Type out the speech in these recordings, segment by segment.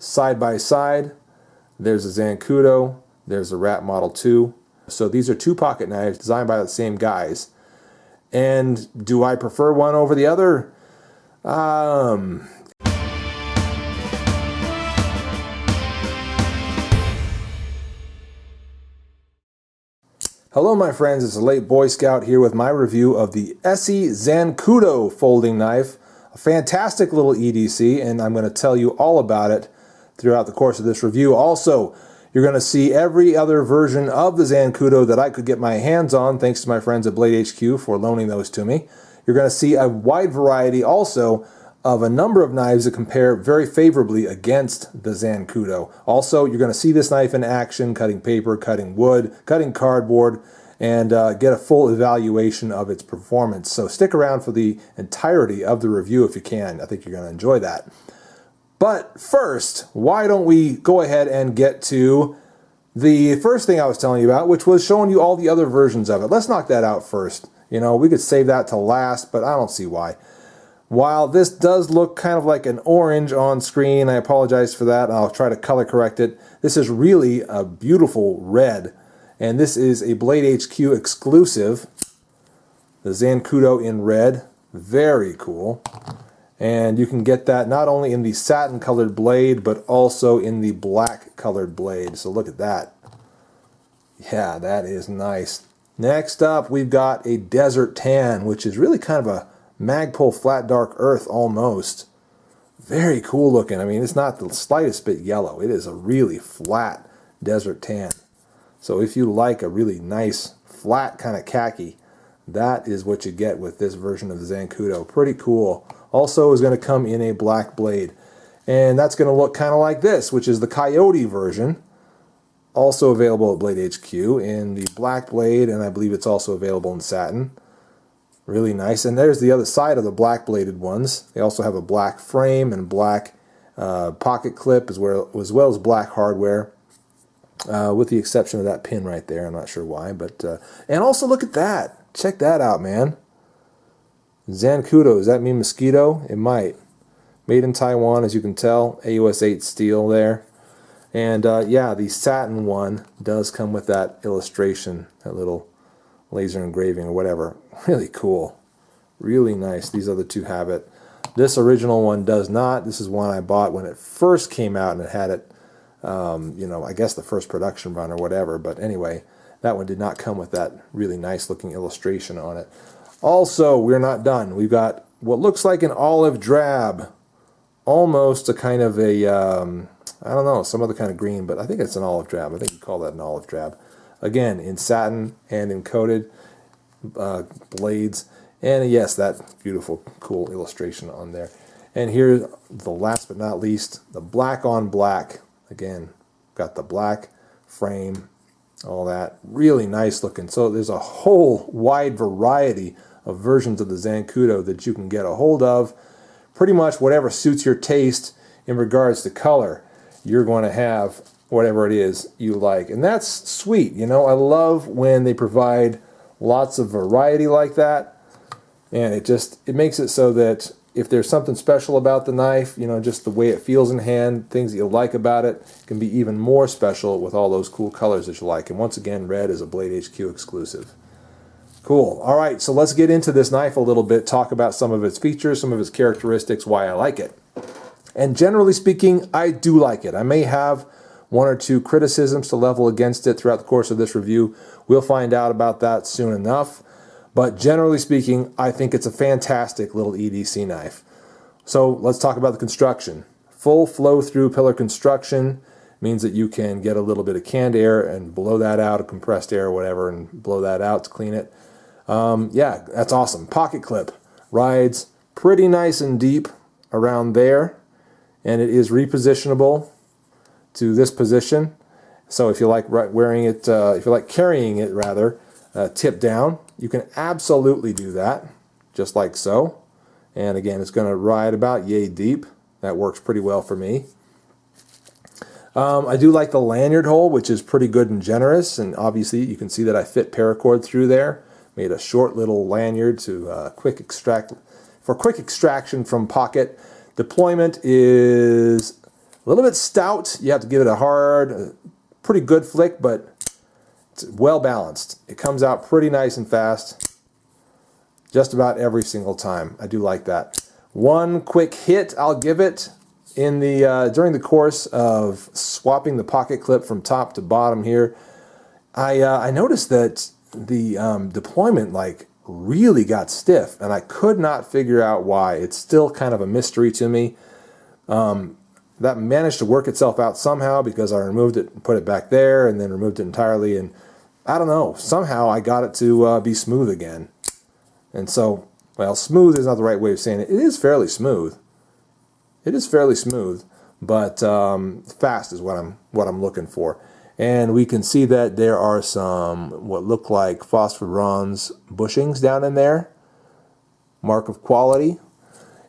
side by side. There's a Zancudo, there's a Rat Model 2. So these are two pocket knives designed by the same guys. And do I prefer one over the other? Hello my friends, it's a late Boy Scout here with my review of the ESEE Zancudo folding knife. A fantastic little EDC, and I'm going to tell you all about it throughout the course of this review. Also, you're going to see every other version of the Zancudo that I could get my hands on, thanks to my friends at Blade HQ for loaning those to me. You're going to see a wide variety also of a number of knives that compare very favorably against the Zancudo. Also, you're going to see this knife in action, cutting paper, cutting wood, cutting cardboard, and get a full evaluation of its performance. So stick around for the entirety of the review if you can. I think you're going to enjoy that. But first, why don't we go ahead and get to the first thing I was telling you about, which was showing you all the other versions of it. Let's knock that out first. You know, we could save that to last, but I don't see why. While this does look kind of like an orange on screen, I apologize for that, and I'll try to color correct it. This is really a beautiful red, and this is a Blade HQ exclusive. The Zancudo in red, very cool. And you can get that not only in the satin colored blade, but also in the black colored blade. So look at that. Yeah, that is nice. Next up, we've got a desert tan, which is really kind of a Magpul flat dark earth almost. Very cool looking. I mean, it's not the slightest bit yellow. It is a really flat desert tan. So if you like a really nice flat kind of khaki, that is what you get with this version of the Zancudo. Pretty cool. Also is going to come in a black blade. And that's going to look kind of like this, which is the Coyote version. Also available at Blade HQ in the black blade, and I believe it's also available in satin. Really nice. And there's the other side of the black bladed ones. They also have a black frame and black pocket clip as well as black hardware, with the exception of that pin right there. I'm not sure why, but and also look at that. Check that out, man. Zancudo, does that mean mosquito? It might. Made in Taiwan, as you can tell. AUS 8 steel there. And yeah, the satin one does come with that illustration, that little laser engraving or whatever. Really cool. Really nice. These other two have it. This original one does not. This is one I bought when it first came out, and it had it, you know, I guess the first production run or whatever. But anyway, that one did not come with that really nice looking illustration on it. Also, we're not done. We've got what looks like an olive drab. Almost a kind of a, I don't know, some other kind of green, but I think it's an olive drab. I think you call that an olive drab. Again, in satin and in coated blades. And yes, that beautiful, cool illustration on there. And here, the last but not least, the black on black. Again, got the black frame, all that. Really nice looking. So there's a whole wide variety of versions of the Zancudo that you can get a hold of. Pretty much whatever suits your taste in regards to color, you're going to have whatever it is you like. And that's sweet. You know, I love when they provide lots of variety like that. And it makes it so that if there's something special about the knife, you know, just the way it feels in hand, things that you like about it, can be even more special with all those cool colors that you like. And once again, red is a Blade HQ exclusive. Cool. All right, so let's get into this knife a little bit, talk about some of its features, some of its characteristics, why I like it. And generally speaking, I do like it. I may have one or two criticisms to level against it throughout the course of this review. We'll find out about that soon enough. But generally speaking, I think it's a fantastic little EDC knife. So let's talk about the construction. Full flow-through pillar construction means that you can get a little bit of canned air and blow that out, or compressed air or whatever, and blow that out to clean it. Yeah, that's awesome. Pocket clip rides pretty nice and deep around there, and it is repositionable to this position. So if you like wearing it, if you like carrying it rather, tip down, you can absolutely do that, just like so. And again, it's going to ride about yay deep. That works pretty well for me. I do like the lanyard hole, which is pretty good and generous, and obviously you can see that I fit paracord through there. Made a short little lanyard to quick extraction from pocket. Deployment is A little bit stout. You have to give it a hard, pretty good flick, but it's well balanced. It comes out pretty nice and fast just about every single time. I do like that. One quick hit I'll give it in the during the course of swapping the pocket clip from top to bottom here. I noticed that the deployment like really got stiff, and I could not figure out why. It's still kind of a mystery to me. That managed to work itself out somehow because I removed it and put it back there and then removed it entirely, and I don't know, somehow I got it to be smooth again. And so, well, smooth is not the right way of saying it. It is fairly smooth. It is fairly smooth, but fast is what I'm looking for. And we can see that there are some what look like phosphor bronze bushings down in there. Mark of quality.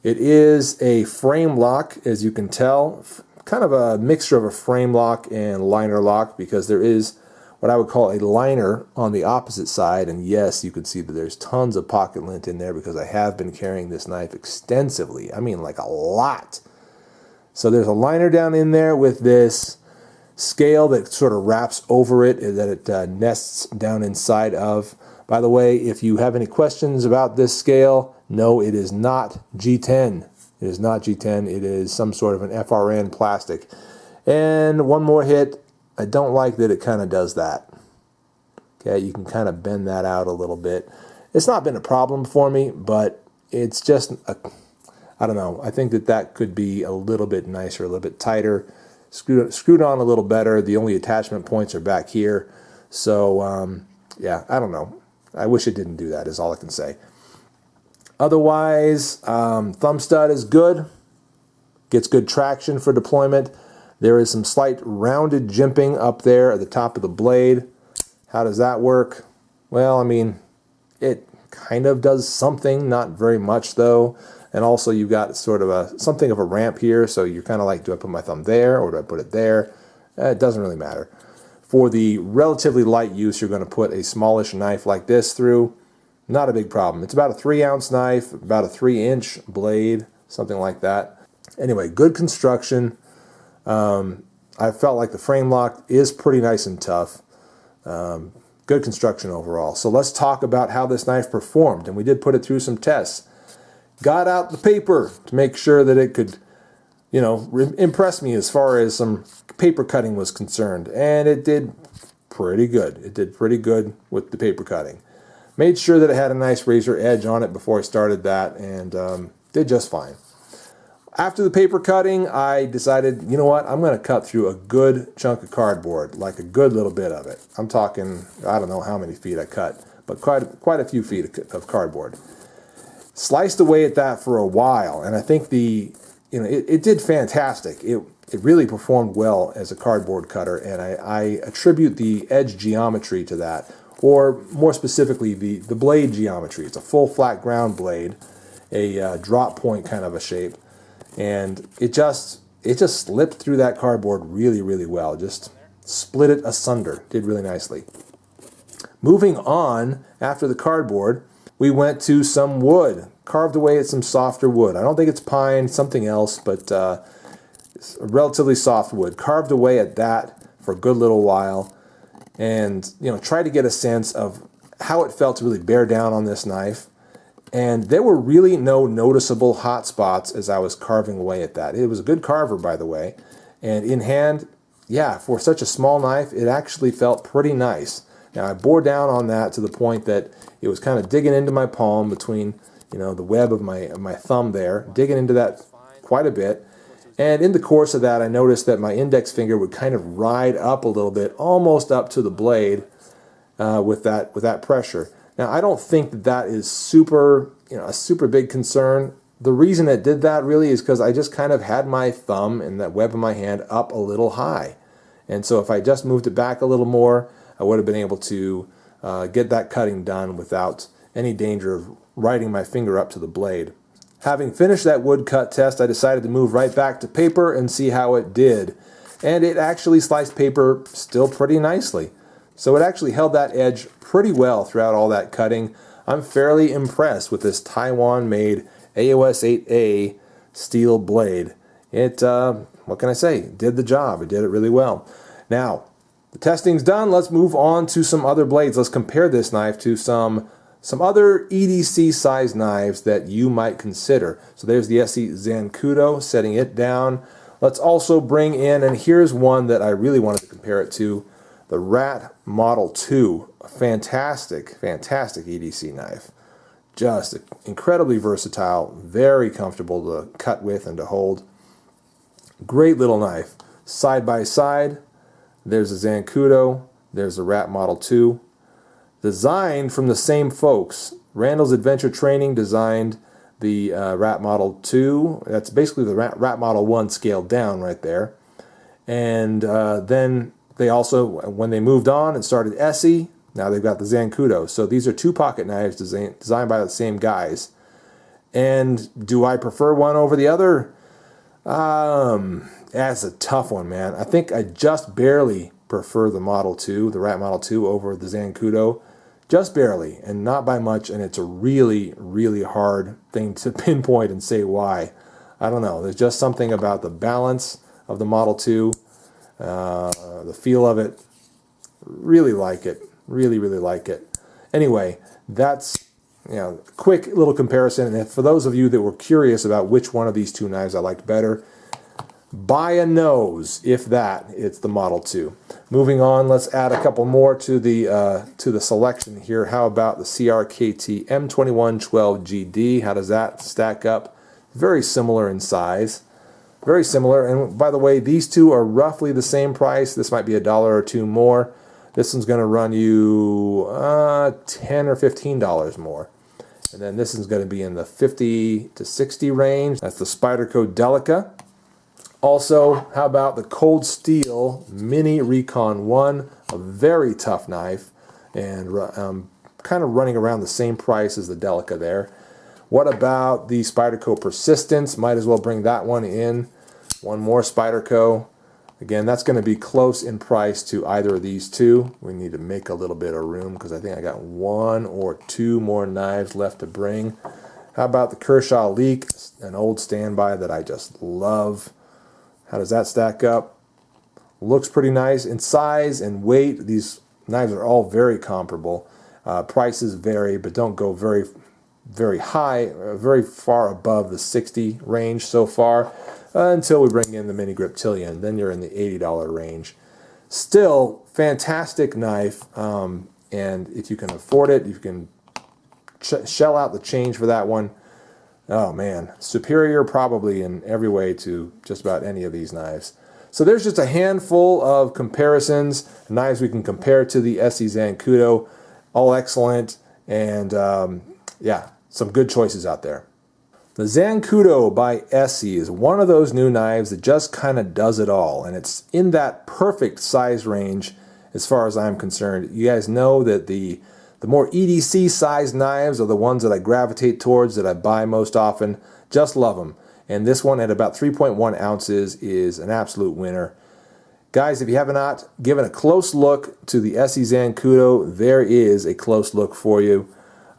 It is a frame lock, as you can tell, kind of a mixture of a frame lock and liner lock, because there is what I would call a liner on the opposite side. And yes, you can see that there's tons of pocket lint in there because I have been carrying this knife extensively. I mean, like a lot. So there's a liner down in there with this scale that sort of wraps over it, that it nests down inside of. By the way, if you have any questions about this scale, no, it is not G10. It is not G10. It is some sort of an FRN plastic. And one more hit. I don't like that it kind of does that. Okay, you can kind of bend that out a little bit. It's not been a problem for me, but it's just, I don't know. I think that could be a little bit nicer, a little bit tighter. Screwed on a little better. The only attachment points are back here. So, yeah, I don't know. I wish it didn't do that, is all I can say. Otherwise, thumb stud is good. Gets good traction for deployment. There is some slight rounded jimping up there at the top of the blade. How does that work? Well, I mean, it kind of does something, not very much though. And also you've got sort of something of a ramp here, so you're kind of like, do I put my thumb there or do I put it there? It doesn't really matter. For the relatively light use, you're going to put a smallish knife like this through. Not a big problem. It's about a 3-ounce knife, about a 3-inch blade, something like that. Anyway, good construction. I felt like the frame lock is pretty nice and tough. Good construction overall. So let's talk about how this knife performed. And we did put it through some tests. Got out the paper to make sure that it could, you know, impress me as far as some paper cutting was concerned. And it did pretty good. It did pretty good with the paper cutting. Made sure that it had a nice razor edge on it before I started that, and did just fine. After the paper cutting, I decided, you know what, I'm going to cut through a good chunk of cardboard, like a good little bit of it. I'm talking, I don't know how many feet I cut, but quite a few feet of cardboard. Sliced away at that for a while, and I think it did fantastic. It really performed well as a cardboard cutter, and I attribute the edge geometry to that, or more specifically the blade geometry. It's a full flat ground blade, a drop point kind of a shape, and it just slipped through that cardboard really, really well. Just split it asunder. Did really nicely. Moving on, after the cardboard, we went to some wood. Carved away at some softer wood. I don't think it's pine, something else, but it's a relatively soft wood. Carved away at that for a good little while, and tried to get a sense of how it felt to really bear down on this knife. And there were really no noticeable hot spots as I was carving away at that. It was a good carver, by the way. And in hand, yeah, for such a small knife, it actually felt pretty nice. Now, I bore down on that to the point that it was kind of digging into my palm between, the web of my thumb there, digging into that quite a bit. And in the course of that, I noticed that my index finger would kind of ride up a little bit, almost up to the blade with that pressure. Now, I don't think that is a super big concern. The reason it did that really is because I just kind of had my thumb and that web of my hand up a little high. And so if I just moved it back a little more, I would have been able to get that cutting done without any danger of riding my finger up to the blade. Having finished that wood cut test, I decided to move right back to paper and see how it did. And it actually sliced paper still pretty nicely. So it actually held that edge pretty well throughout all that cutting. I'm fairly impressed with this Taiwan-made AOS 8A steel blade. it, what can I say, did the job. It did it really well. Now, the testing's done. Let's move on to some other blades. Let's compare this knife to some other EDC size knives that you might consider. So there's the ESEE Zancudo, setting it down. Let's also bring in, and here's one that I really wanted to compare it to, the Rat Model 2. A fantastic, fantastic EDC knife. Just incredibly versatile, very comfortable to cut with and to hold. Great little knife. Side by side, there's a Zancudo, there's the Rat Model 2. Designed from the same folks. Randall's Adventure Training designed the Rat Model 2. That's basically the Rat Model 1 scaled down right there. And then they also, when they moved on and started ESEE, now they've got the Zancudo. So these are two pocket knives designed by the same guys. And do I prefer one over the other? That's a tough one, man. I think I just barely prefer the Model 2, the Rat Model 2 over the Zancudo. Just barely, and not by much, and it's a really, really hard thing to pinpoint and say why. I don't know. There's just something about the balance of the Model 2, the feel of it. Really like it. Really, really like it. Anyway, that's, you know, quick little comparison. And for those of you that were curious about which one of these two knives I liked better, by a nose, if that, it's the Model 2. Moving on, let's add a couple more to the selection here. How about the CRKT M2112GD? How does that stack up? Very similar in size. Very similar. And by the way, these two are roughly the same price. This might be $1 or $2 more. This one's going to run you $10 or $15 more. And then this is going to be in the $50 to $60 range. That's the Spyderco Delica. Also, how about the Cold Steel Mini Recon 1, a very tough knife, and kind of running around the same price as the Delica there. What about the Spyderco Persistence? Might as well bring that one in. One more Spyderco. Again, that's going to be close in price to either of these two. We need to make a little bit of room because I think I got 1 or 2 more knives left to bring. How about the Kershaw Leak, an old standby that I just love. How does that stack up? Looks pretty nice. In size and weight, these knives are all very comparable. Prices vary, but don't go very, very high, very far above the $60 range so far, until we bring in the mini-griptilian. Then you're in the $80 range. Still, fantastic knife, and if you can afford it, you can shell out the change for that one. Oh man, superior probably in every way to just about any of these knives. So there's just a handful of comparisons, knives we can compare to the ESEE Zancudo. All excellent, and yeah, some good choices out there. The Zancudo by ESEE is one of those new knives that just kind of does it all, and it's in that perfect size range as far as I'm concerned. You guys know that the more EDC size knives are the ones that I gravitate towards, that I buy most often. Just love them. And this one at about 3.1 ounces is an absolute winner. Guys, if you have not given a close look to the ESEE Zancudo, there is a close look for you.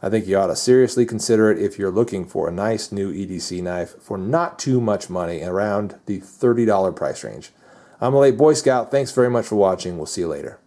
I think you ought to seriously consider it if you're looking for a nice new EDC knife for not too much money, around the $30 price range. I'm a late Boy Scout. Thanks very much for watching. We'll see you later.